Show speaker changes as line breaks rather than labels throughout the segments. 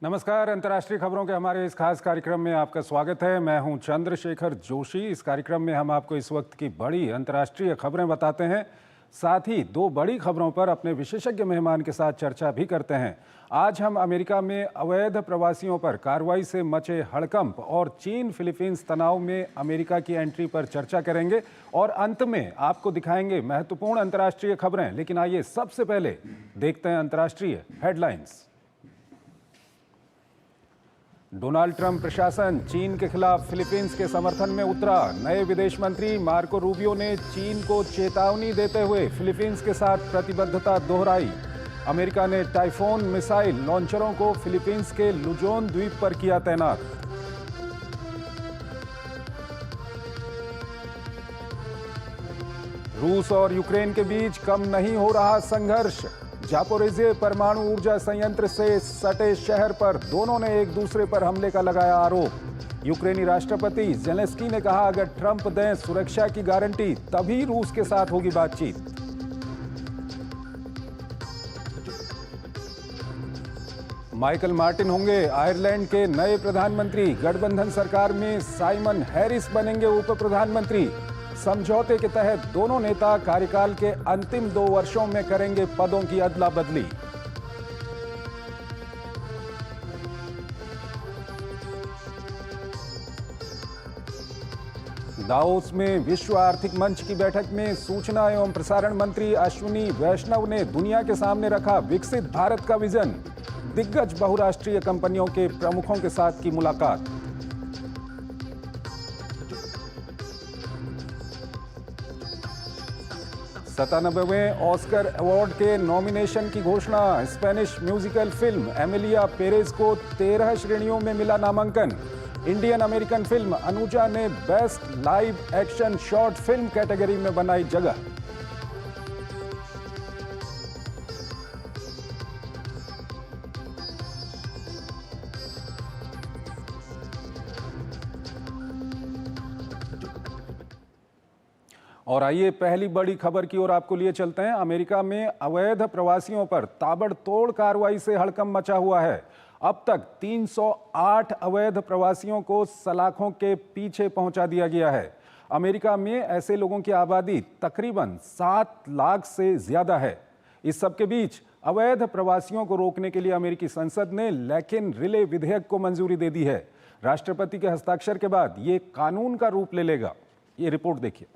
नमस्कार। अंतर्राष्ट्रीय खबरों के हमारे इस खास कार्यक्रम में आपका स्वागत है। मैं हूं चंद्रशेखर जोशी। इस कार्यक्रम में हम आपको इस वक्त की बड़ी अंतर्राष्ट्रीय खबरें बताते हैं, साथ ही दो बड़ी खबरों पर अपने विशेषज्ञ मेहमान के साथ चर्चा भी करते हैं। आज हम अमेरिका में अवैध प्रवासियों पर कार्रवाई से मचे हड़कंप और चीन फिलीपींस तनाव में अमेरिका की एंट्री पर चर्चा करेंगे और अंत में आपको दिखाएंगे महत्वपूर्ण अंतर्राष्ट्रीय खबरें। लेकिन आइए सबसे पहले देखते हैं अंतर्राष्ट्रीय हेडलाइंस। डोनाल्ड ट्रंप प्रशासन चीन के खिलाफ फिलीपींस के समर्थन में उतरा। नए विदेश मंत्री मार्को रूबियो ने चीन को चेतावनी देते हुए फिलीपींस के साथ प्रतिबद्धता दोहराई। अमेरिका ने टाइफोन मिसाइल लॉन्चरों को फिलीपींस के लुजोन द्वीप पर किया तैनात। रूस और यूक्रेन के बीच कम नहीं हो रहा संघर्ष। जापोरिजिया परमाणु ऊर्जा संयंत्र से सटे शहर पर दोनों ने एक दूसरे पर हमले का लगाया आरोप। यूक्रेनी राष्ट्रपति जेलेंस्की ने कहा, अगर ट्रंप दें सुरक्षा की गारंटी तभी रूस के साथ होगी बातचीत। माइकल मार्टिन होंगे आयरलैंड के नए प्रधानमंत्री। गठबंधन सरकार में साइमन हैरिस बनेंगे उप प्रधानमंत्री। समझौते के तहत दोनों नेता कार्यकाल के अंतिम 2 वर्षों में करेंगे पदों की अदला बदली। दावोस में विश्व आर्थिक मंच की बैठक में सूचना एवं प्रसारण मंत्री अश्विनी वैष्णव ने दुनिया के सामने रखा विकसित भारत का विजन। दिग्गज बहुराष्ट्रीय कंपनियों के प्रमुखों के साथ की मुलाकात। 97वें ऑस्कर अवार्ड के नॉमिनेशन की घोषणा। Spanish musical film Emilia Perez को 13 श्रेणियों में मिला नामांकन। इंडियन अमेरिकन फिल्म अनुजा ने best live action short film category में बनाई जगह। और आइए पहली बड़ी खबर की ओर आपको लिए चलते हैं। अमेरिका में अवैध प्रवासियों पर ताबड़तोड़ कार्रवाई से हड़कंप मचा हुआ है। अब तक 308 अवैध प्रवासियों को सलाखों के पीछे पहुंचा दिया गया है। अमेरिका में ऐसे लोगों की आबादी तकरीबन 7 लाख से ज्यादा है। इस सबके बीच अवैध प्रवासियों को रोकने के लिए अमेरिकी संसद ने लेकिन रिले विधेयक को मंजूरी दे दी है। राष्ट्रपति के हस्ताक्षर के बाद ये कानून का रूप ले लेगा। ये रिपोर्ट देखिए।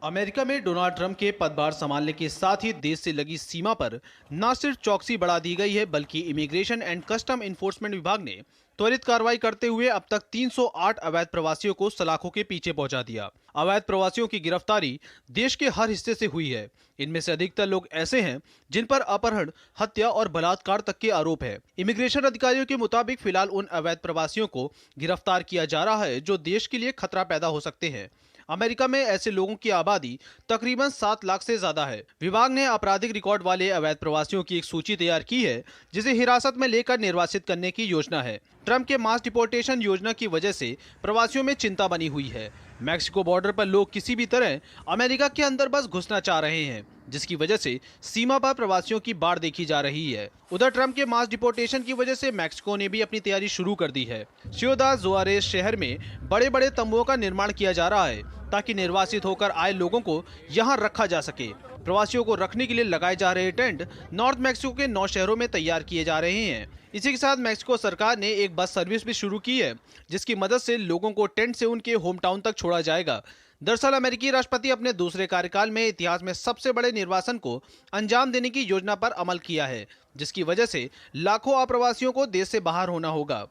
अमेरिका में डोनाल्ड ट्रंप के पदभार संभालने के साथ ही देश से लगी सीमा पर न सिर्फ चौकसी बढ़ा दी गई है, बल्कि इमिग्रेशन एंड कस्टम इन्फोर्समेंट विभाग ने त्वरित कार्रवाई करते हुए अब तक 308 अवैध प्रवासियों को सलाखों के पीछे पहुंचा दिया। अवैध प्रवासियों की गिरफ्तारी देश के हर हिस्से से हुई है। इनमें से अधिकतर लोग ऐसे हैं जिन पर अपहरण, हत्या और बलात्कार तक के आरोप है। इमिग्रेशन अधिकारियों के मुताबिक फिलहाल उन अवैध प्रवासियों को गिरफ्तार किया जा रहा है जो देश के लिए खतरा पैदा हो सकते हैं। अमेरिका में ऐसे लोगों की आबादी तकरीबन 7 लाख से ज्यादा है। विभाग ने आपराधिक रिकॉर्ड वाले अवैध प्रवासियों की एक सूची तैयार की है, जिसे हिरासत में लेकर निर्वासित करने की योजना है। ट्रंप के मास डिपोर्टेशन योजना की वजह से प्रवासियों में चिंता बनी हुई है। मैक्सिको बॉर्डर पर लोग किसी भी तरह अमेरिका के अंदर बस घुसना चाह रहे हैं, जिसकी वजह से सीमा पर प्रवासियों की बाढ़ देखी जा रही है। उधर ट्रंप के मास डिपोर्टेशन की वजह से मैक्सिको ने भी अपनी तैयारी शुरू कर दी है। सियोदाद जुआरेज शहर में बड़े बड़े तंबुओं का निर्माण किया जा रहा है ताकि निर्वासित होकर आए लोगों को यहां रखा जा सके। प्रवासियों को रखने के लिए लगाए जा रहे टेंट नॉर्थ मैक्सिको के 9 शहरों में तैयार किए जा रहे हैं। इसी के साथ मैक्सिको सरकार ने एक बस सर्विस भी शुरू की है, जिसकी मदद से लोगों को टेंट से उनके होम टाउन तक छोड़ा जाएगा। दरअसल अमेरिकी राष्ट्रपति अपने दूसरे कार्यकाल में इतिहास में सबसे बड़े निर्वासन को अंजाम देने की योजना पर अमल किया है, जिसकी वजह से लाखों अप्रवासियों को देश से बाहर होना होगा।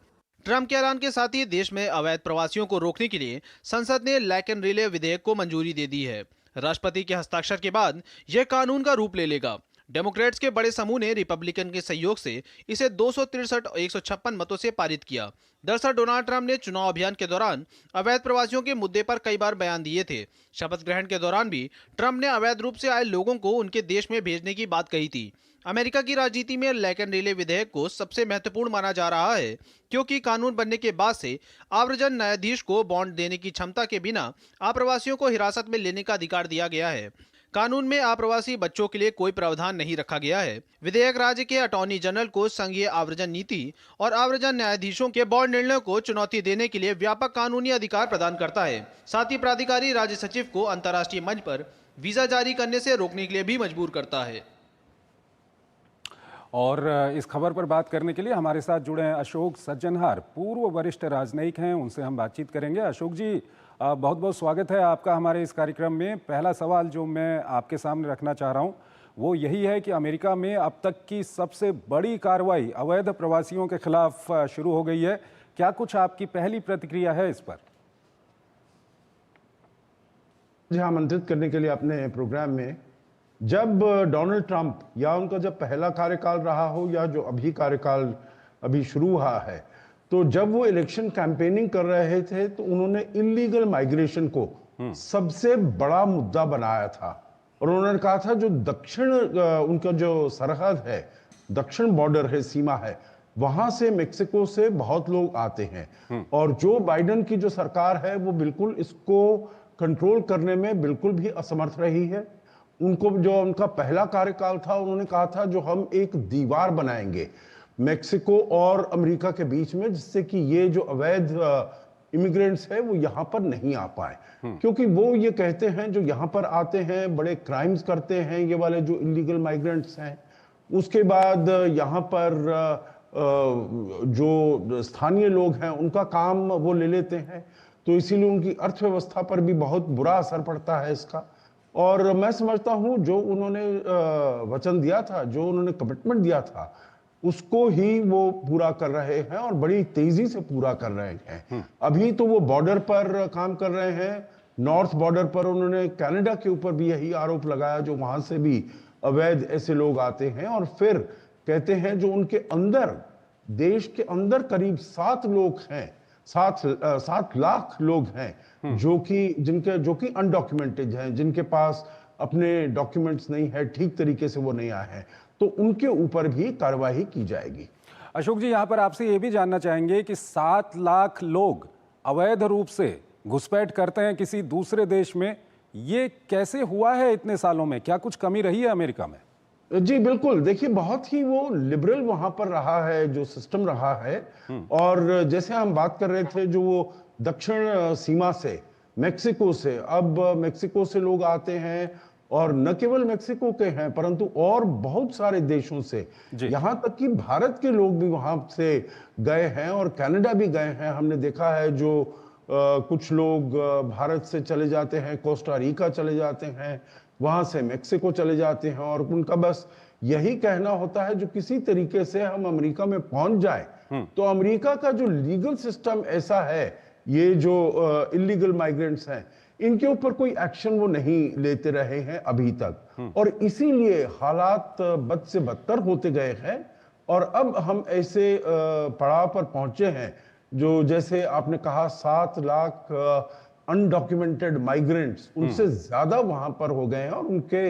ट्रंप के ऐलान के साथ ही देश में अवैध प्रवासियों को रोकने के लिए संसद ने लैक एंड रिले विधेयक को मंजूरी दे दी है। राष्ट्रपति के हस्ताक्षर के बाद यह कानून का रूप ले लेगा। डेमोक्रेट्स के बड़े समूह ने रिपब्लिकन के सहयोग से इसे 263 और 156 मतों से पारित किया। दरअसल डोनाल्ड ट्रंप ने चुनाव अभियान के दौरान अवैध प्रवासियों के मुद्दे पर कई बार बयान दिए थे। शपथ ग्रहण के दौरान भी ट्रंप ने अवैध रूप से आए लोगों को उनके देश में भेजने की बात कही थी। अमेरिका की राजनीति में लैक एंड रिले विधेयक को सबसे महत्वपूर्ण माना जा रहा है, क्योंकि कानून बनने के बाद से आव्रजन न्यायाधीश को बॉन्ड देने की क्षमता के बिना आप्रवासियों को हिरासत में लेने का अधिकार दिया गया है। कानून में अप्रवासी बच्चों के लिए कोई प्रावधान नहीं रखा गया है। विधेयक राज्य के अटॉर्नी जनरल को संघीय आव्रजन नीति और आव्रजन न्यायाधीशों के बोर्ड निर्णयों को चुनौती देने के लिए व्यापक कानूनी अधिकार प्रदान करता है। साथ ही प्राधिकारी राज्य सचिव को अंतर्राष्ट्रीय मंच पर वीजा जारी करने से रोकने के लिए भी मजबूर करता है।
और इस खबर पर बात करने के लिए हमारे साथ जुड़े हैं अशोक सज्जनहार, पूर्व वरिष्ठ राजनयिक हैं, उनसे हम बातचीत करेंगे। अशोक जी, बहुत बहुत स्वागत है आपका हमारे इस कार्यक्रम में। पहला सवाल जो मैं आपके सामने रखना चाह रहा हूं वो यही है कि अमेरिका में अब तक की सबसे बड़ी कार्रवाई अवैध प्रवासियों के खिलाफ शुरू हो गई है। क्या कुछ आपकी पहली प्रतिक्रिया है इस पर?
मुझे आमंत्रित करने के लिए अपने प्रोग्राम में। जब डोनाल्ड ट्रंप या उनका जब पहला कार्यकाल रहा हो या जो अभी कार्यकाल अभी शुरू हुआ है, तो जब वो इलेक्शन कैंपेनिंग कर रहे थे तो उन्होंने इलीगल माइग्रेशन को सबसे बड़ा मुद्दा बनाया था। और उन्होंने कहा था जो दक्षिण उनका जो सरहद है, दक्षिण बॉर्डर है, सीमा है, वहां से मेक्सिको से बहुत लोग आते हैं और जो बाइडेन की जो सरकार है वो बिल्कुल इसको कंट्रोल करने में बिल्कुल भी असमर्थ रही है। उनको जो उनका पहला कार्यकाल था, उन्होंने कहा था जो हम एक दीवार बनाएंगे मेक्सिको और अमेरिका के बीच में, जिससे कि ये जो अवैध इमिग्रेंट्स है वो यहाँ पर नहीं आ पाए। क्योंकि वो ये कहते हैं जो यहाँ पर आते हैं बड़े क्राइम्स करते हैं, ये वाले जो इलीगल माइग्रेंट्स हैं। उसके बाद यहाँ पर जो स्थानीय लोग हैं उनका काम वो ले लेते हैं, तो इसीलिए उनकी अर्थव्यवस्था पर भी बहुत बुरा असर पड़ता है इसका। और मैं समझता हूँ जो उन्होंने वचन दिया था, जो उन्होंने कमिटमेंट दिया था, उसको ही वो पूरा कर रहे हैं और बड़ी तेजी से पूरा कर रहे हैं। अभी तो वो बॉर्डर पर काम कर रहे हैं, नॉर्थ बॉर्डर पर उन्होंने कनाडा के ऊपर भी यही आरोप लगाया, जो वहां से भी अवैध ऐसे लोग आते हैं। और फिर कहते हैं जो उनके अंदर, देश के अंदर करीब 7 लोग हैं, 7 लाख लोग हैं जो कि अनडॉक्यूमेंटेड हैं, जिनके पास अपने डॉक्यूमेंट्स नहीं है, ठीक तरीके से वो नहीं आए हैं, तो उनके ऊपर भी कार्यवाही की जाएगी।
अशोक जी, यहाँ पर आपसे ये भी जानना चाहेंगे कि 7 लाख लोग अवैध रूप से घुसपैठ करते हैं किसी दूसरे देश में, ये कैसे हुआ है इतने सालों में? क्या कुछ कमी रही है अमेरिका में?
जी बिल्कुल, देखिए बहुत ही वो लिबरल वहां पर रहा है, जो सिस्टम रहा है। और जैसे हम बात कर रहे थे जो वो दक्षिण सीमा से मेक्सिको से, अब मेक्सिको से लोग आते हैं और न केवल मेक्सिको के हैं परंतु और बहुत सारे देशों से, यहां तक कि भारत के लोग भी वहां से गए हैं और कनाडा भी गए हैं। हमने देखा है जो कुछ लोग भारत से चले जाते हैं, कोस्टा रिका चले जाते हैं, वहां से मेक्सिको चले जाते हैं और उनका बस यही कहना होता है जो किसी तरीके से हम अमेरिका में पहुंच जाए। तो अमेरिका का जो लीगल सिस्टम ऐसा है, ये जो इलीगल माइग्रेंट्स हैं, इनके ऊपर कोई एक्शन वो नहीं लेते रहे हैं अभी तक, और इसीलिए हालात बद से बदतर होते गए हैं। और अब हम ऐसे पड़ाव पर पहुंचे हैं जो, जैसे आपने कहा, 7 लाख अनडॉक्यूमेंटेड माइग्रेंट्स, उनसे ज्यादा वहां पर हो गए हैं और उनके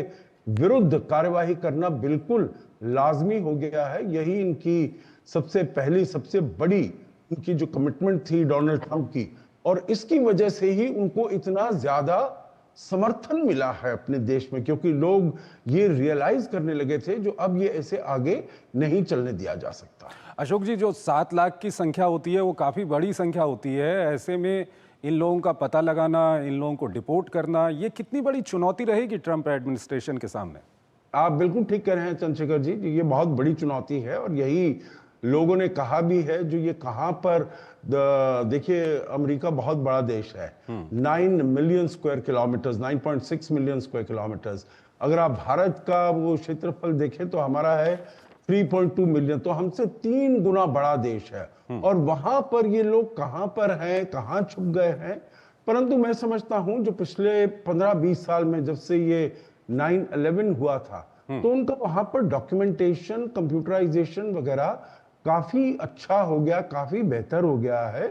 विरुद्ध कार्यवाही करना बिल्कुल लाजमी हो गया है। यही इनकी सबसे पहली, सबसे बड़ी इनकी जो कमिटमेंट थी डोनाल्ड ट्रंप की, और इसकी वजह से ही उनको इतना ज्यादा समर्थन मिला है अपने देश में, क्योंकि लोग ये रियलाइज करने लगे थे जो अब ये ऐसे आगे नहीं चलने दिया जा सकता।
अशोक जी, जो 7 लाख की संख्या होती है वो काफी बड़ी संख्या होती है। ऐसे में इन लोगों का पता लगाना, इन लोगों को डिपोर्ट करना, ये कितनी बड़ी चुनौती रहेगी ट्रंप एडमिनिस्ट्रेशन के सामने?
आप बिल्कुल ठीक कह रहे हैं चंद्रशेखर जी, ये बहुत बड़ी चुनौती है और यही लोगों ने कहा भी है। जो ये कहां पर, देखिए अमेरिका बहुत बड़ा देश है, 9 million square kilometres, 9.6 million square kilometres. अगर आप भारत का वो क्षेत्रफल देखें तो हमारा है 3.2 मिलियन, तो हमसे 3 गुना बड़ा देश है। और वहां पर ये लोग कहां पर हैं, कहां छुप गए हैं। परंतु मैं समझता हूं जो पिछले 15-20 साल में, जब से ये 9/11 हुआ था, तो उनका वहां पर डॉक्यूमेंटेशन, कंप्यूटराइजेशन वगैरह काफी अच्छा हो गया, काफी बेहतर हो गया है।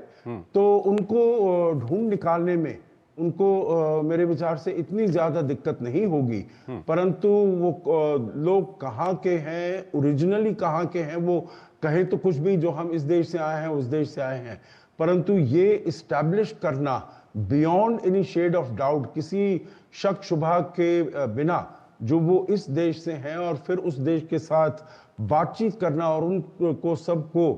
तो उनको ढूंढ निकालने में उनको मेरे विचार से इतनी ज्यादा दिक्कत नहीं होगी। परंतु वो लोग कहाँ के हैं, ओरिजिनली कहाँ के हैं, वो कहे तो कुछ भी, जो हम इस देश से आए हैं, उस देश से आए हैं, परंतु ये इस्टेब्लिश करना beyond any shade of doubt, किसी शक शुबा के बिना जो वो इस देश से हैं और फिर उस देश के साथ बातचीत करना और उनको सबको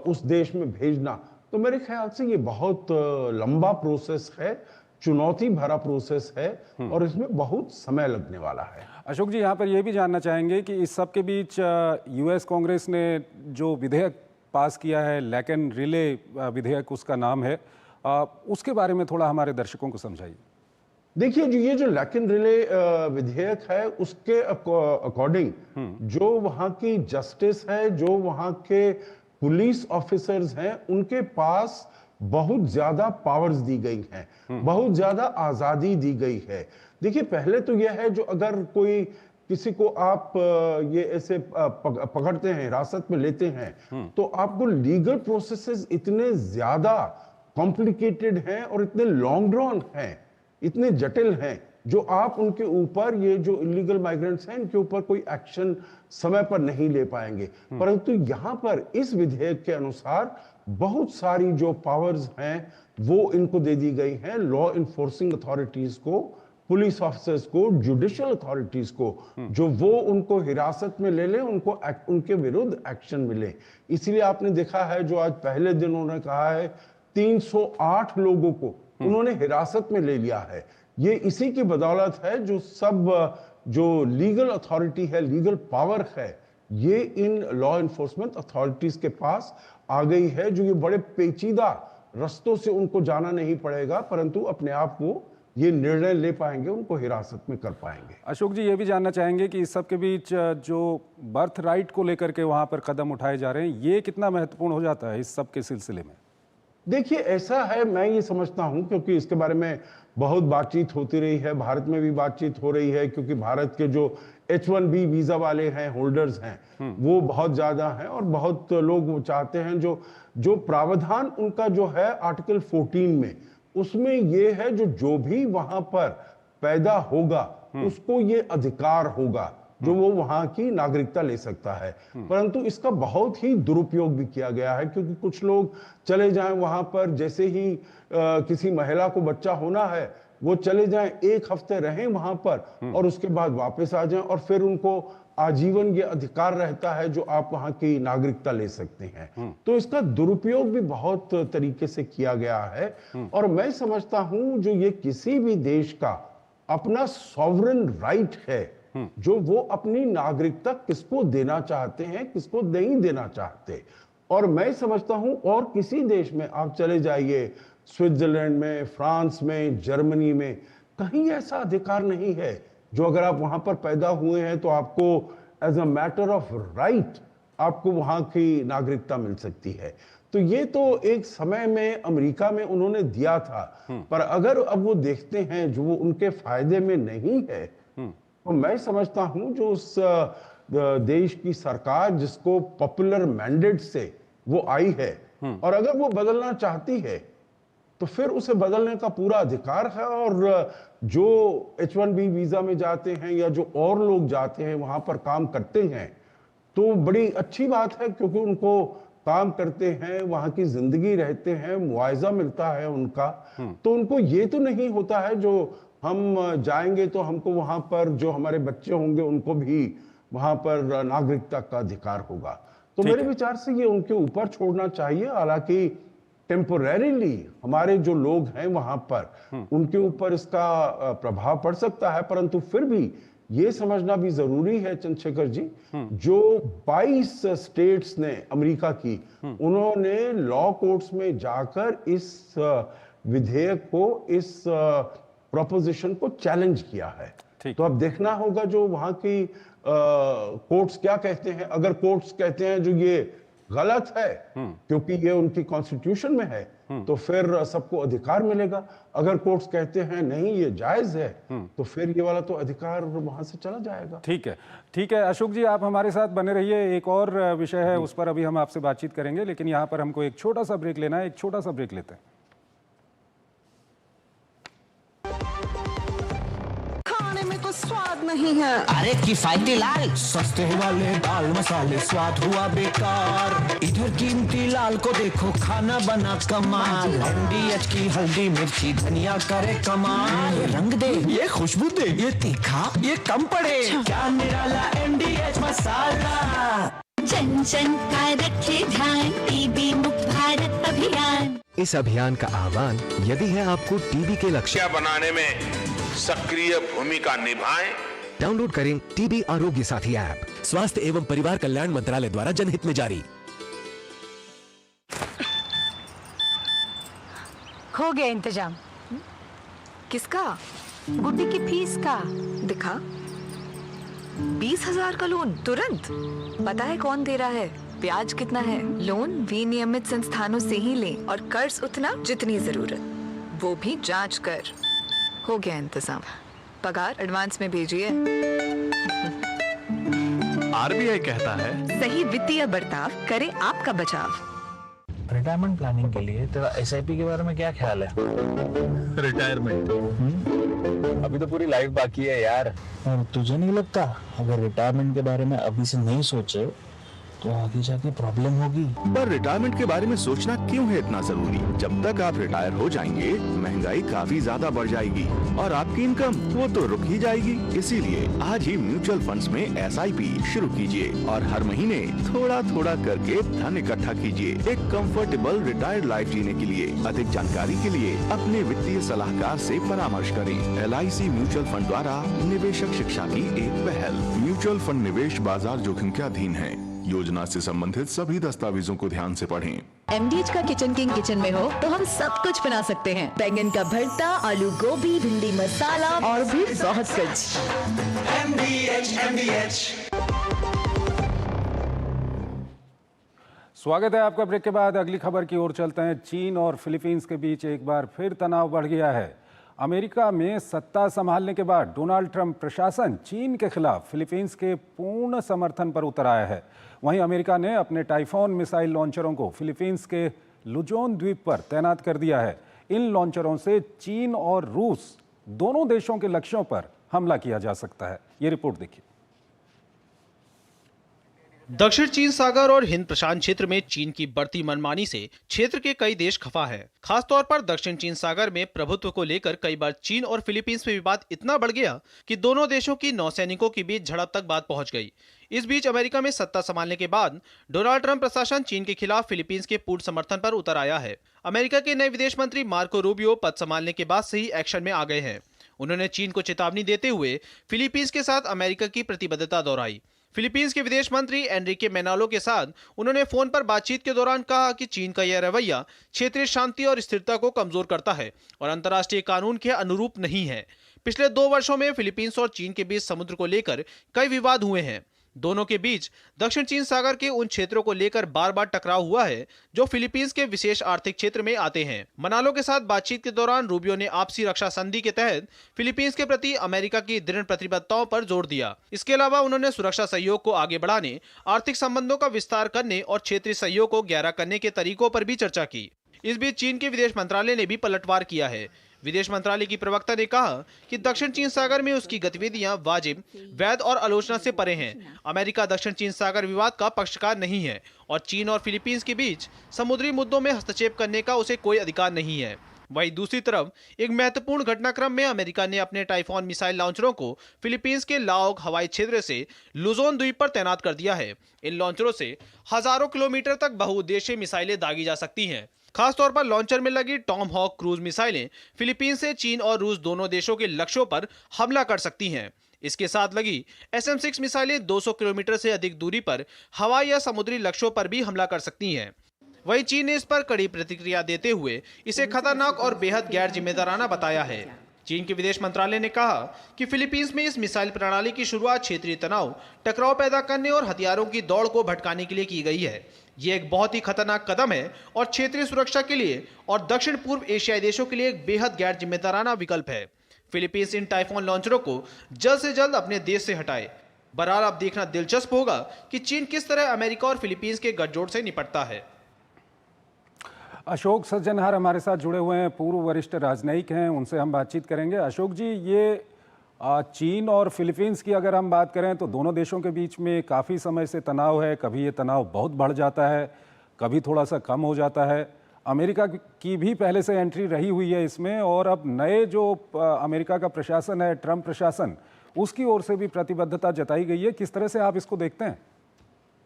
उस देश में भेजना, तो मेरे ख्याल से ये बहुत लंबा प्रोसेस है, चुनौती भरा प्रोसेस है और इसमें बहुत समय लगने वाला है।
अशोक जी, यहाँ पर यह भी जानना चाहेंगे कि इस सब के बीच यूएस कांग्रेस ने जो विधेयक पास किया है, लैकेन रिले विधेयक उसका नाम है, उसके बारे में थोड़ा हमारे दर्शकों को समझाइए।
देखिए, जो ये जो लैकेन रिले विधेयक है, उसके अकॉर्डिंग जो वहां की जस्टिस है, जो वहां के पुलिस ऑफिसर्स हैं, उनके पास बहुत ज्यादा पावर्स दी गई हैं, बहुत ज्यादा आजादी दी गई है। देखिए, पहले तो यह है, जो अगर कोई किसी को आप ये ऐसे पकड़ते हैं, हिरासत में लेते हैं, तो आपको लीगल प्रोसेसेस इतने ज्यादा कॉम्प्लिकेटेड हैं और इतने लॉन्ग ड्रॉन हैं, इतने जटिल हैं, जो आप उनके ऊपर, ये जो इलीगल माइग्रेंट्स हैं, इनके ऊपर कोई एक्शन समय पर नहीं ले पाएंगे। परंतु यहां पर इस विधेयक के अनुसार बहुत सारी जो पावर्स हैं वो इनको दे दी गई हैं, लॉ इन्फोर्सिंग अथॉरिटीज को, पुलिस ऑफिसर्स को, जुडिशियल अथॉरिटीज को, जो वो उनको हिरासत में ले ले, उनको उनके विरुद्ध एक्शन मिले। इसलिए आपने देखा है, जो आज पहले दिन उन्होंने कहा है 308 लोगों को उन्होंने हिरासत में ले लिया है। ये इसी की बदौलत है, जो सब जो लीगल अथॉरिटी है, लीगल पावर है, ये इन लॉ इन्फोर्समेंट अथॉरिटीज के पास आ गई है, जो ये बड़े पेचीदा रास्तों से उनको जाना नहीं पड़ेगा, परंतु अपने आप वो ये निर्णय ले पाएंगे, उनको हिरासत में कर पाएंगे।
अशोक जी, ये भी जानना चाहेंगे कि इस सब के बीच जो बर्थ राइट को लेकर के वहां पर कदम उठाए जा रहे हैं, ये कितना महत्वपूर्ण हो जाता है इस सब के सिलसिले में?
देखिए, ऐसा है, मैं ये समझता हूं, क्योंकि इसके बारे में बहुत बातचीत होती रही है, भारत में भी बातचीत हो रही है, क्योंकि भारत के जो H1B वीजा वाले हैं, होल्डर्स हैं, वो बहुत ज्यादा हैं और बहुत लोग वो चाहते हैं, जो प्रावधान उनका जो है आर्टिकल 14 में, उसमें ये है, जो भी वहां पर पैदा होगा उसको ये अधिकार होगा, जो वो वहां की नागरिकता ले सकता है। परंतु इसका बहुत ही दुरुपयोग भी किया गया है, क्योंकि कुछ लोग चले जाएं वहां पर, जैसे ही किसी महिला को बच्चा होना है, वो चले जाएं, 1 हफ्ते रहें वहां पर और उसके बाद वापस आ जाएं, और फिर उनको आजीवन ये अधिकार रहता है, जो आप वहां की नागरिकता ले सकते हैं। तो इसका दुरुपयोग भी बहुत तरीके से किया गया है, और मैं समझता हूं, जो ये किसी भी देश का अपना सॉवरेन राइट है, जो वो अपनी नागरिकता किसको देना चाहते हैं, किसको नहीं देना चाहते। और मैं समझता हूं, और किसी देश में आप चले जाइए, स्विट्जरलैंड में, फ्रांस में, जर्मनी में, कहीं ऐसा अधिकार नहीं है, जो अगर आप वहां पर पैदा हुए हैं तो आपको as a matter of right आपको वहां की नागरिकता मिल सकती है। तो ये तो एक समय में अमेरिका में उन्होंने दिया था, पर अगर अब वो देखते हैं जो वो उनके फायदे में नहीं है, तो मैं समझता हूं, जो उस देश की सरकार जिसको पॉपुलर मैंडेट से वो आई है, और अगर वो बदलना चाहती है, तो फिर उसे बदलने का पूरा अधिकार है। और जो H1B वीजा में जाते हैं, या जो और लोग जाते हैं वहां पर काम करते हैं, तो बड़ी अच्छी बात है, क्योंकि उनको काम करते हैं, वहां की जिंदगी रहते हैं, मुआवजा मिलता है उनका, तो उनको ये तो नहीं होता है, जो हम जाएंगे तो हमको वहां पर जो हमारे बच्चे होंगे उनको भी वहां पर नागरिकता का अधिकार होगा। तो मेरे विचार से ये उनके ऊपर छोड़ना चाहिए। हालांकि टेम्पोरेरीली हमारे जो लोग हैं वहां पर, उनके ऊपर इसका प्रभाव पड़ सकता है, परंतु फिर भी ये समझना भी जरूरी है चंद्रशेखर जी, जो 22 स्टेट्स ने अमेरिका की, उन्होंने लॉ कोर्ट्स में जाकर इस विधेयक को, इस प्रोपोजिशन को चैलेंज किया है। तो अब देखना होगा जो वहां की कोर्ट्स क्या कहते हैं। अगर कोर्ट्स कहते हैं जो ये गलत है, क्योंकि ये उनकी कॉन्स्टिट्यूशन में है, तो फिर सबको अधिकार मिलेगा। अगर कोर्ट्स कहते हैं नहीं ये जायज है, तो फिर ये वाला तो अधिकार वहां से चला जाएगा।
ठीक है अशोक जी, आप हमारे साथ बने रहिए। एक और विषय है, उस पर अभी हम आपसे बातचीत करेंगे, लेकिन यहाँ पर हमको एक छोटा सा ब्रेक लेना है। एक छोटा सा ब्रेक लेते हैं।
खाने में तो स्वाद नहीं है।
अरे किफायती लाल, सस्ते वाले दाल मसाले, स्वाद हुआ बेकार। इधर कीमती लाल को देखो, खाना बना कमाल। एमडीएच की हल्दी मिर्ची धनिया करे कमाल। ये रंग दे, ये खुशबू दे, ये तीखा, ये कम पड़े। क्या निराला एमडीएच मसाला।
जन जन का रखे ध्यान, टीबी मुक्त भारत अभियान।
इस अभियान का आह्वान यदि है आपको टीबी के लक्ष्य
बनाने में सक्रिय भूमिका निभाएं।
डाउनलोड करें टीबी आरोग्य साथी ऐप। स्वास्थ्य एवं परिवार कल्याण मंत्रालय द्वारा जनहित में जारी।
हो गया इंतजाम। किसका? गुड्डी की फीस का। दिखा, 20,000 का लोन तुरंत। पता है कौन दे रहा है, ब्याज कितना है? लोन विनियमित संस्थानों से ही लें और कर्ज उतना जितनी जरूरत, वो भी जांच कर। हो गया इंतजाम। पगार एडवांस में भेजिए।
आरबीआई कहता है,
सही वित्तीय बर्ताव करे आपका बचाव।
रिटायरमेंट प्लानिंग के लिए तेरा एसआईपी के बारे में क्या ख्याल है?
रिटायरमेंट
अभी तो पूरी लाइफ बाकी है यार। और तुझे नहीं लगता अगर रिटायरमेंट के बारे में अभी से नहीं सोचे तो आगे जाके प्रॉब्लम होगी?
पर रिटायरमेंट के बारे में सोचना क्यों है इतना जरूरी? जब तक आप रिटायर हो जाएंगे महंगाई काफी ज्यादा बढ़ जाएगी और आपकी इनकम वो तो रुक ही जाएगी। इसीलिए आज ही म्यूचुअल फंड्स में एसआईपी शुरू कीजिए और हर महीने थोड़ा थोड़ा करके धन इकट्ठा कीजिए एक कंफर्टेबल रिटायर्ड लाइफ जीने के लिए। अधिक जानकारी के लिए अपने वित्तीय सलाहकार से परामर्श करें। LIC म्यूचुअल फंड द्वारा निवेशक शिक्षा की एक पहल। म्यूचुअल फंड निवेश बाजार जोखिम के अधीन है। योजना से संबंधित सभी दस्तावेजों को ध्यान से पढ़ें।
एमडीएच का किचन किंग किचन में हो तो हम सब कुछ बना सकते हैं। बैंगन का भरता, आलू गोभी, भिंडी मसाला और भी बहुत कुछ।
एमडीएच।
स्वागत है आपका। ब्रेक के बाद अगली खबर की ओर चलते हैं। चीन और फिलीपींस के बीच एक बार फिर तनाव बढ़ गया है। अमेरिका में सत्ता संभालने के बाद डोनाल्ड ट्रंप प्रशासन चीन के खिलाफ फिलीपींस के पूर्ण समर्थन पर उतर आया है। वहीं अमेरिका ने अपने टाइफून मिसाइल लॉन्चरों को फिलीपींस के लुजोन द्वीप पर तैनात कर दिया है। इन लॉन्चरों से चीन और रूस दोनों देशों के लक्ष्यों पर हमला किया जा सकता है। ये रिपोर्ट देखिए।
दक्षिण चीन सागर और हिंद प्रशांत क्षेत्र में चीन की बढ़ती मनमानी से क्षेत्र के कई देश खफा है। खासतौर पर दक्षिण चीन सागर में प्रभुत्व को लेकर कई बार चीन और फिलीपींस में विवाद इतना बढ़ गया कि दोनों देशों की नौसैनिकों के बीच झड़प तक बात पहुंच गई। इस बीच अमेरिका में सत्ता संभालने के बाद डोनाल्ड ट्रंप प्रशासन चीन के खिलाफ फिलीपींस के पूर्ण समर्थन पर उतर आया है। अमेरिका के नए विदेश मंत्री मार्को रूबियो पद संभालने के बाद से ही एक्शन में आ गए हैं। उन्होंने चीन को चेतावनी देते हुए फिलीपींस के साथ अमेरिका की प्रतिबद्धता दोहराई। फिलीपींस के विदेश मंत्री एनरिके मेनालो के साथ उन्होंने फोन पर बातचीत के दौरान कहा कि चीन का यह रवैया क्षेत्रीय शांति और स्थिरता को कमजोर करता है और अंतर्राष्ट्रीय कानून के अनुरूप नहीं है। पिछले 2 वर्षों में फिलीपींस और चीन के बीच समुद्र को लेकर कई विवाद हुए हैं। दोनों के बीच दक्षिण चीन सागर के उन क्षेत्रों को लेकर बार बार टकराव हुआ है जो फिलीपींस के विशेष आर्थिक क्षेत्र में आते हैं। मनालो के साथ बातचीत के दौरान रूबियो ने आपसी रक्षा संधि के तहत फिलीपींस के प्रति अमेरिका की दृढ़ प्रतिबद्धताओं पर जोर दिया। इसके अलावा उन्होंने सुरक्षा सहयोग को आगे बढ़ाने, आर्थिक संबंधों का विस्तार करने और क्षेत्रीय सहयोग को गहरा करने के तरीकों पर भी चर्चा की। इस बीच चीन के विदेश मंत्रालय ने भी पलटवार किया है। विदेश मंत्रालय की प्रवक्ता ने कहा कि दक्षिण चीन सागर में उसकी गतिविधियां वाजिब, वैध और आलोचना से परे हैं। अमेरिका दक्षिण चीन सागर विवाद का पक्षकार नहीं है और चीन और फिलीपींस के बीच समुद्री मुद्दों में हस्तक्षेप करने का उसे कोई अधिकार नहीं है। वहीं दूसरी तरफ एक महत्वपूर्ण घटनाक्रम में अमेरिका ने अपने टाइफून मिसाइल लॉन्चरों को फिलीपींस के लाओग हवाई क्षेत्र से लुजोन द्वीप पर तैनात कर दिया है। इन लॉन्चरों से हजारों किलोमीटर तक बहुउद्देशीय मिसाइलें दागी जा सकती हैं। खासतौर पर लॉन्चर में लगी टॉम हॉक क्रूज मिसाइलें फिलीपींस से चीन और रूस दोनों देशों के लक्ष्यों पर हमला कर सकती हैं। इसके साथ लगी SM-6 मिसाइलें 200 किलोमीटर से अधिक दूरी पर हवाई या समुद्री लक्ष्यों पर भी हमला कर सकती हैं। वहीं चीन ने इस पर कड़ी प्रतिक्रिया देते हुए इसे खतरनाक और बेहद गैर जिम्मेदाराना बताया है। चीन के विदेश मंत्रालय ने कहा कि फिलीपींस में इस मिसाइल प्रणाली की शुरुआत क्षेत्रीय तनाव, टकराव पैदा करने और हथियारों की दौड़ को भटकाने के लिए की गई है। ये एक बहुत ही खतरनाक कदम है और क्षेत्रीय सुरक्षा के लिए और दक्षिण पूर्व एशियाई देशों के लिए एक बेहद गैर जिम्मेदाराना विकल्प है। फिलीपींस इन टाइफून लॉन्चरों को जल्द से जल्द अपने देश से हटाए। बहरहाल अब देखना दिलचस्प होगा कि चीन किस तरह अमेरिका और फिलीपींस के गठजोड़ से निपटता है।
अशोक सज्जनहार हमारे साथ जुड़े हुए हैं, पूर्व वरिष्ठ राजनयिक हैं, उनसे हम बातचीत करेंगे। अशोक जी, ये चीन और फिलीपींस की अगर हम बात करें तो दोनों देशों के बीच में काफ़ी समय से तनाव है। कभी ये तनाव बहुत बढ़ जाता है, कभी थोड़ा सा कम हो जाता है। अमेरिका की भी पहले से एंट्री रही हुई है इसमें, और अब नए जो अमेरिका का प्रशासन है, ट्रंप प्रशासन, उसकी ओर से भी प्रतिबद्धता जताई गई है। किस तरह से आप इसको देखते हैं?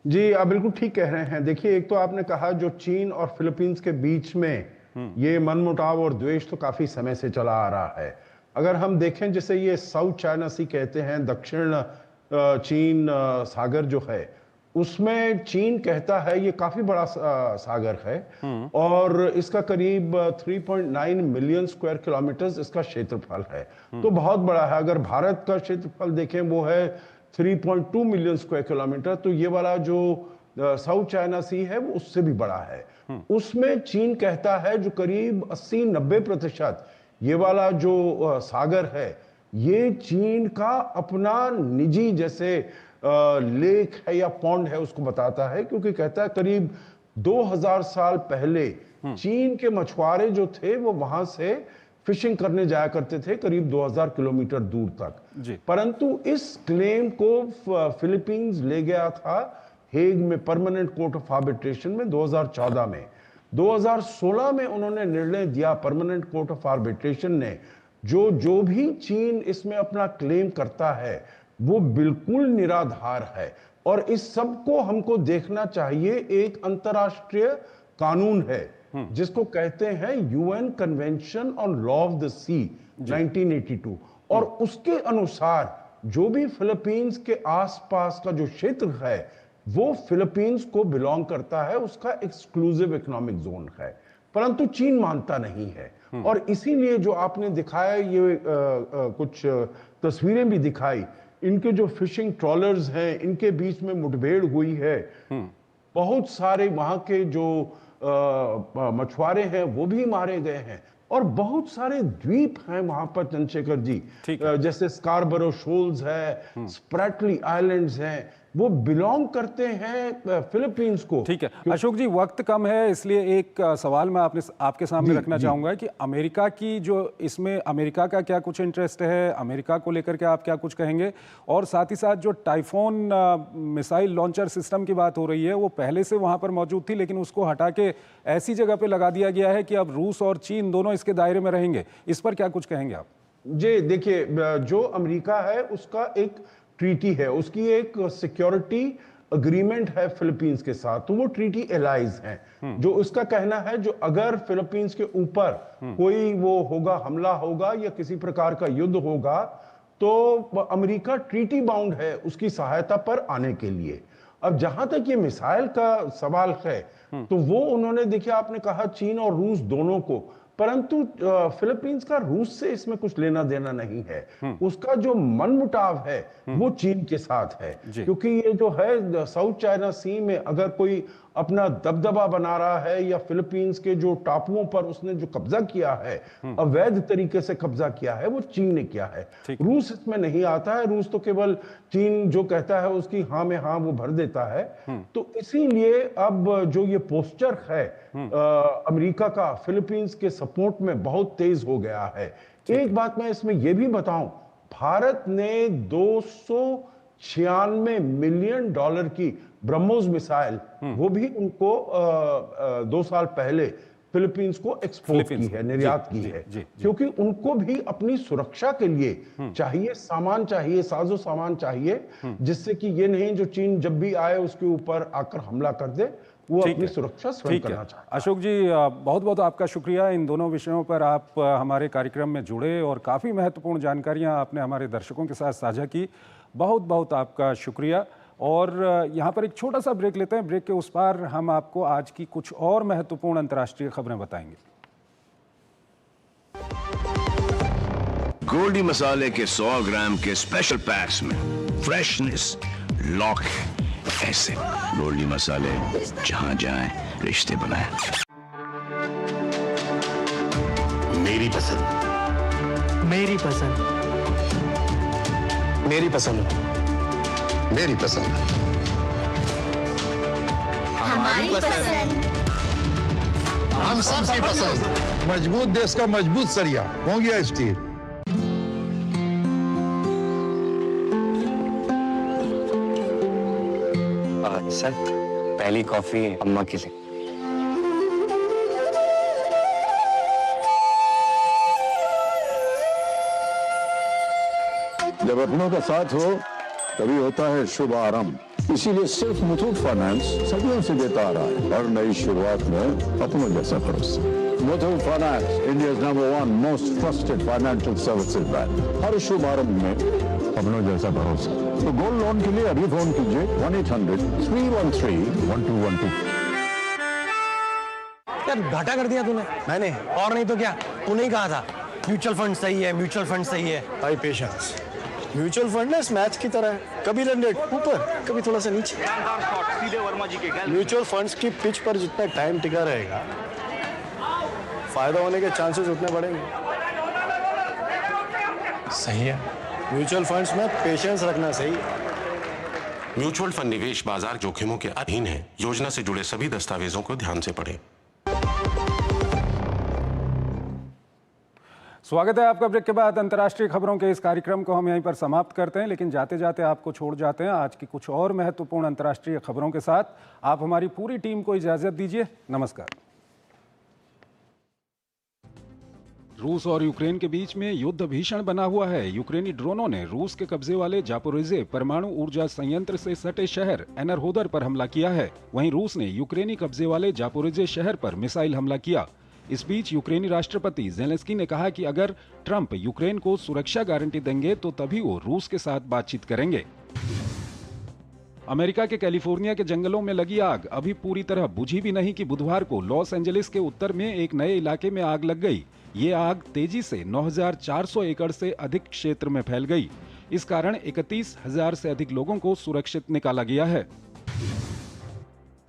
जी, आप बिल्कुल ठीक कह रहे हैं। देखिए, एक तो आपने कहा जो चीन और फिलीपींस के बीच में ये मनमुटाव और द्वेष तो काफी समय से चला आ रहा है। अगर हम देखें, जैसे ये साउथ चाइना सी कहते हैं, दक्षिण चीन सागर जो है, उसमें चीन कहता है ये काफी बड़ा सागर है और इसका करीब 3.9 मिलियन स्क्वायर किलोमीटर इसका क्षेत्रफल है। तो बहुत बड़ा है। अगर भारत का क्षेत्रफल देखें वो है 3.2 मिलियन स्क्वायर किलोमीटर, तो ये वाला जो साउथ चाइना सी है वो उससे भी बड़ा है। उसमें चीन कहता है जो करीब 80-90% ये वाला जो सागर है, ये चीन का अपना निजी जैसे लेक है या पॉन्ड है उसको बताता है, क्योंकि कहता है करीब 2000 साल पहले चीन के मछुआरे जो थे वो वहां से फिशिंग करने जाया करते थे करीब 2000 किलोमीटर दूर तक। परंतु इस क्लेम को फिलीपींस ले गया था हेग में परमानेंट कोर्ट ऑफ आर्बिट्रेशन में 2014 में। 2016 में उन्होंने निर्णय दिया परमानेंट कोर्ट ऑफ आर्बिट्रेशन ने, जो भी चीन इसमें अपना क्लेम करता है वो बिल्कुल निराधार है और इस सब को हमको देखना चाहिए एक अंतरराष्ट्रीय कानून है जिसको कहते हैं UN convention on law of the sea 1982, और उसके अनुसार जो भी फिलीपींस के आसपास का जो क्षेत्र है वो फिलीपींस को बिलोंग करता है, उसका एक्सक्लूसिव इकोनॉमिक जोन है। परंतु चीन मानता नहीं है और इसीलिए जो आपने दिखाया ये कुछ तस्वीरें भी दिखाई, इनके जो फिशिंग ट्रॉलर्स हैं इनके बीच में मुठभेड़ हुई है। बहुत सारे वहां के जो मछुआरे हैं वो भी मारे गए हैं और बहुत सारे द्वीप हैं वहां पर चंद्रशेखर जी, जैसे स्कारबरो शोल्स है, स्प्रैटली आइलैंड्स हैं, वो बिलोंग करते हैं फिलीपींस को।
ठीक है अशोक जी, वक्त कम है इसलिए एक सवाल मैं आपके सामने रखना चाहूंगा कि अमेरिका की जो इसमें अमेरिका का क्या कुछ इंटरेस्ट है, अमेरिका को लेकर के आप क्या कुछ कहेंगे? और साथ ही साथ जो टाइफोन मिसाइल लॉन्चर सिस्टम की बात हो रही है वो पहले से वहां पर मौजूद थी, लेकिन उसको हटा के ऐसी जगह पे लगा दिया गया है कि अब रूस और चीन दोनों इसके दायरे में रहेंगे। इस पर क्या कुछ कहेंगे आप?
जी देखिए, जो अमेरिका है उसका एक ट्रीटी है, उसकी एक सिक्योरिटी अग्रीमेंट है फिलीपींस के साथ, तो वो ट्रीटी एलाइज है। जो उसका कहना है जो अगर फिलीपींस के ऊपर कोई वो होगा, हमला होगा या किसी प्रकार का युद्ध होगा, तो अमेरिका ट्रीटी बाउंड है उसकी सहायता पर आने के लिए। अब जहां तक ये मिसाइल का सवाल है तो वो उन्होंने, देखिए आपने कहा चीन और रूस दोनों को, परंतु फिलीपींस का रूस से इसमें कुछ लेना देना नहीं है। उसका जो मनमुटाव है वो चीन के साथ है, क्योंकि ये जो है साउथ चाइना सी में अगर कोई अपना दबदबा बना रहा है या फिलीपींस के जो टापुओं पर उसने जो कब्जा किया है, अवैध तरीके से कब्जा किया है, वो चीन ने किया है। रूस इसमें नहीं आता है। रूस तो केवल चीन जो कहता है उसकी हाँ में हाँ वो भर देता है। तो इसीलिए अब जो ये पोस्चर है अमेरिका का फिलीपींस के सपोर्ट में बहुत तेज हो गया है। एक बात मैं इसमें यह भी बताऊं, भारत ने 296 मिलियन डॉलर की ब्रह्मोस मिसाइल वो भी उनको 2 साल पहले फिलीपींस को एक्सपोर्ट की है, निर्यात की है, क्योंकि उनको भी अपनी सुरक्षा के लिए चाहिए सामान, चाहिए साजो सामान चाहिए, जिससे कि ये नहीं जो चीन जब भी आए उसके ऊपर आकर हमला कर दे, वो अपनी सुरक्षा स्वयं करना चाहता है।
अशोक जी, बहुत बहुत आपका शुक्रिया। इन दोनों विषयों पर आप हमारे कार्यक्रम में जुड़े और काफ़ी महत्वपूर्ण जानकारियां आपने हमारे दर्शकों के साथ साझा की। बहुत बहुत आपका शुक्रिया। और यहाँ पर एक छोटा सा ब्रेक लेते हैं। ब्रेक के उस पार हम आपको आज की कुछ और महत्वपूर्ण अंतर्राष्ट्रीय खबरें बताएंगे।
गोल्डी मसाले के 100 ग्राम के स्पेशल पैक्स में फ्रेशनेस लॉक है। ऐसे गोल्डी मसाले जहां जाएं रिश्ते बनाएं।
मेरी पसंद, मेरी पसंद, मेरी पसंद, मेरी पसंद,
हमारी पसंद,
हम सबकी पसंद। मजबूत देश का मजबूत सरिया हो गया स्टील।
सर पहली कॉफी अम्मा के लिए।
जब अपनों का साथ हो तभी होता है शुभ आरंभ। इसीलिए सिर्फ मुथूट फाइनेंस सदियों से देता आ रहा है हर नई शुरुआत में अपनों जैसा भरोसा। Muthoot finance, India number 1 most trusted financial services bank. हर शुभ आरंभ में अपनों जैसा भरोसा। तो गोल्ड लोन के लिए अभी फोन कीजिए 1-800-313-1212।
यार घाटा कर दिया तूने। मैंने और नहीं तो क्या, तूने ही कहा था म्यूचुअल फंड सही है, म्यूचुअल फंड सही है।
भाई पेशेंस। म्यूचुअल फंड ना इस मैच की तरह है, कभी लंडेड ऊपर कभी थोड़ा सा नीचे। म्यूचुअल फंड्स की पिच पर जितना टाइम टिका रहेगा फायदा होने के चांसेस उतने बढ़ेंगे।
सही है,
म्यूचुअल फंड्स में पेशेंस रखना सही है।
म्यूचुअल फंड निवेश बाजार जोखिमों के अधीन है। योजना से जुड़े सभी दस्तावेजों को ध्यान से पढ़ें।
स्वागत है आपका। ब्रेक के बाद अंतर्राष्ट्रीय खबरों के इस कार्यक्रम को हम यहीं पर समाप्त करते हैं, लेकिन जाते जाते आपको छोड़ जाते हैं आज की कुछ और महत्वपूर्ण अंतर्राष्ट्रीय खबरों के साथ। आप हमारी पूरी टीम को इजाजत दीजिए। नमस्कार। रूस और यूक्रेन के बीच में युद्ध भीषण बना हुआ है। यूक्रेनी ड्रोनों ने रूस के कब्जे वाले जापोरिजे परमाणु ऊर्जा संयंत्र से सटे शहर एनरहोदर पर हमला किया है। वहीं रूस ने यूक्रेनी कब्जे वाले जापोरिजे शहर पर मिसाइल हमला किया। इस बीच यूक्रेनी राष्ट्रपति ज़ेलेंस्की ने कहा कि अगर ट्रंप यूक्रेन को सुरक्षा गारंटी देंगे तो तभी वो रूस के साथ बातचीत करेंगे। अमेरिका के कैलिफोर्निया के जंगलों में लगी आग अभी पूरी तरह बुझी भी नहीं कि बुधवार को लॉस एंजलिस के उत्तर में एक नए इलाके में आग लग गई। ये आग तेजी से 9,400 एकड़ से अधिक क्षेत्र में फैल गई। इस कारण 31,000 से अधिक लोगों को सुरक्षित निकाला गया है।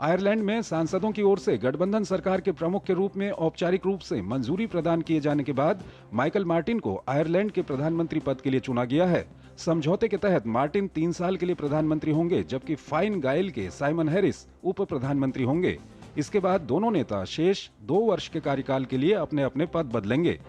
आयरलैंड में सांसदों की ओर से गठबंधन सरकार के प्रमुख के रूप में औपचारिक रूप से मंजूरी प्रदान किए जाने के बाद माइकल मार्टिन को आयरलैंड के प्रधानमंत्री पद के लिए चुना गया है। समझौते के तहत मार्टिन 3 साल के लिए प्रधानमंत्री होंगे, जबकि फाइन गाइल के साइमन हैरिस उप प्रधानमंत्री होंगे। इसके बाद दोनों नेता शेष 2 वर्ष के कार्यकाल के लिए अपने अपने पद बदलेंगे।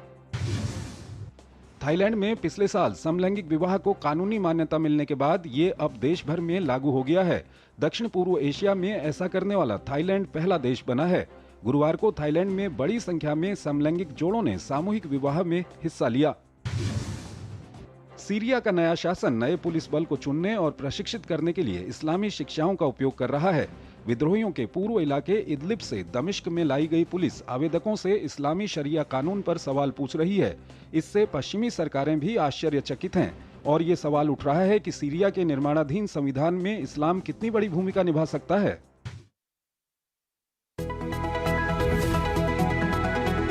थाईलैंड में पिछले साल समलैंगिक विवाह को कानूनी मान्यता मिलने के बाद ये अब देश भर में लागू हो गया है। दक्षिण पूर्व एशिया में ऐसा करने वाला थाईलैंड पहला देश बना है। गुरुवार को थाईलैंड में बड़ी संख्या में समलैंगिक जोड़ों ने सामूहिक विवाह में हिस्सा लिया। सीरिया का नया शासन नए पुलिस बल को चुनने और प्रशिक्षित करने के लिए इस्लामी शिक्षाओं का उपयोग कर रहा है। विद्रोहियों के पूर्व इलाके इदलिब से दमिश्क में लाई गई पुलिस आवेदकों से इस्लामी शरिया कानून पर सवाल पूछ रही है। इससे पश्चिमी सरकारें भी आश्चर्यचकित हैं और ये सवाल उठ रहा है कि सीरिया के निर्माणाधीन संविधान में इस्लाम कितनी बड़ी भूमिका निभा सकता है।